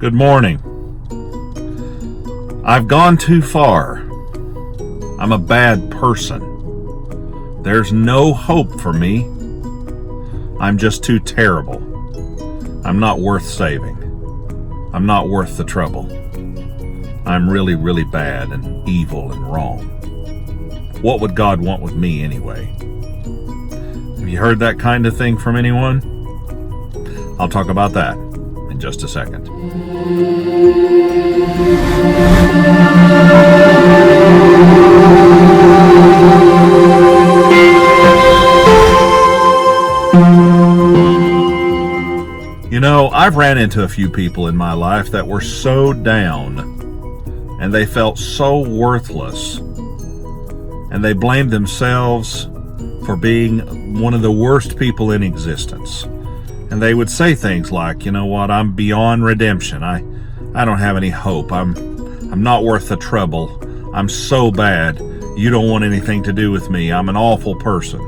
Good morning. I've gone too far. I'm a bad person. There's no hope for me. I'm just too terrible. I'm not worth saving. I'm not worth the trouble. I'm really, really bad and evil and wrong. What would God want with me anyway? Have you heard that kind of thing from anyone? I'll talk about that in just a second. You know, I've ran into a few people in my life that were so down, and they felt so worthless, and they blamed themselves for being one of the worst people in existence. And they would say things like, you know what, I'm beyond redemption. I don't have any hope. I'm not worth the trouble. I'm so bad. You don't want anything to do with me. I'm an awful person.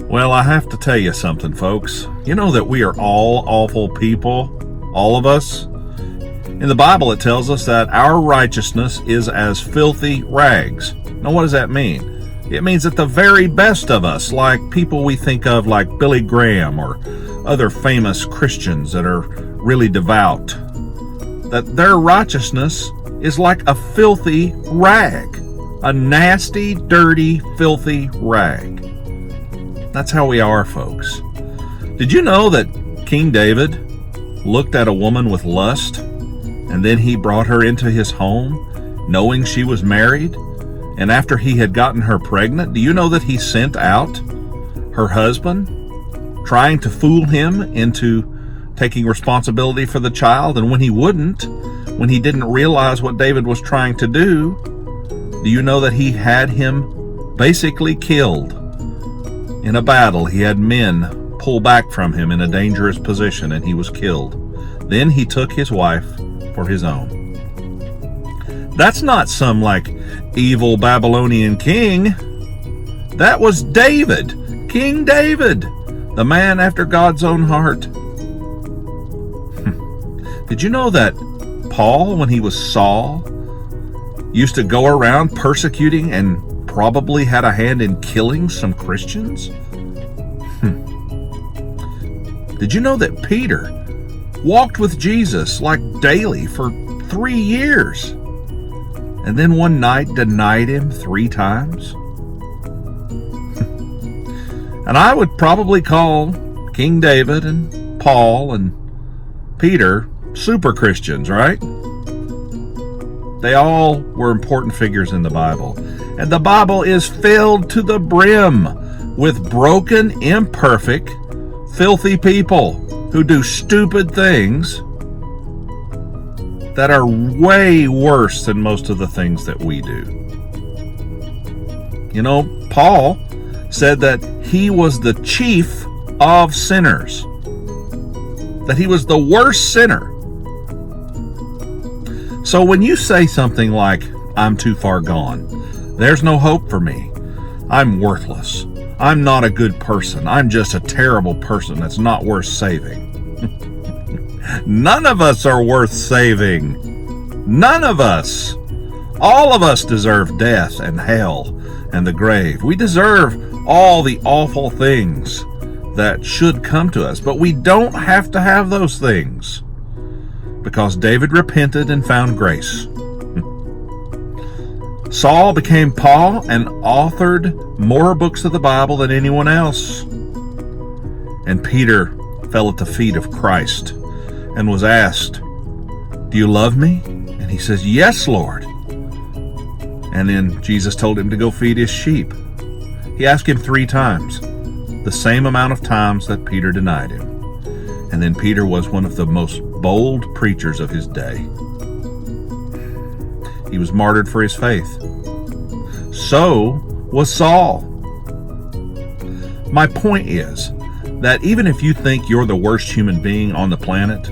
Well, I have to tell you something, folks. You know that we are all awful people, all of us. In the Bible, it tells us that our righteousness is as filthy rags. Now, what does that mean? It means that the very best of us, like people we think of like Billy Graham or other famous Christians that are really devout, that their righteousness is like a filthy rag, a nasty, dirty, filthy rag. That's how we are, folks. Did you know that King David looked at a woman with lust, and then he brought her into his home, knowing she was married? And after he had gotten her pregnant, do you know that he sent out her husband, trying to fool him into taking responsibility for the child? And when he wouldn't, when he didn't realize what David was trying to do you know that he had him basically killed? In a battle, he had men pull back from him in a dangerous position, and he was killed. Then he took his wife for his own. That's not some like evil Babylonian king. That was David, King David, the man after God's own heart. Did you know that Paul, when he was Saul, used to go around persecuting and probably had a hand in killing some Christians? Did you know that Peter walked with Jesus like daily for 3 years? And then one night denied him 3 times? And I would probably call King David and Paul and Peter super Christians, right? They all were important figures in the Bible. And the Bible is filled to the brim with broken, imperfect, filthy people who do stupid things that are way worse than most of the things that we do. You know, Paul said that he was the chief of sinners, that he was the worst sinner. So when you say something like, I'm too far gone, there's no hope for me, I'm worthless, I'm not a good person, I'm just a terrible person that's not worth saving. None of us are worth saving. None of us. All of us deserve death and hell and the grave. We deserve all the awful things that should come to us, but we don't have to have those things because David repented and found grace. Saul became Paul and authored more books of the Bible than anyone else. And Peter fell at the feet of Christ and was asked, do you love me? And he says, yes, Lord. And then Jesus told him to go feed his sheep. He asked him 3 times, the same amount of times that Peter denied him. And then Peter was one of the most bold preachers of his day. He was martyred for his faith. So was Saul. My point is that even if you think you're the worst human being on the planet,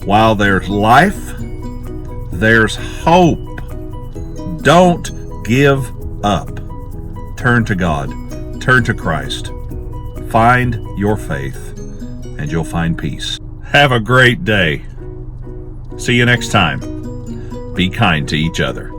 while there's life, there's hope. Don't give up. Turn to God. Turn to Christ. Find your faith, and you'll find peace. Have a great day. See you next time. Be kind to each other.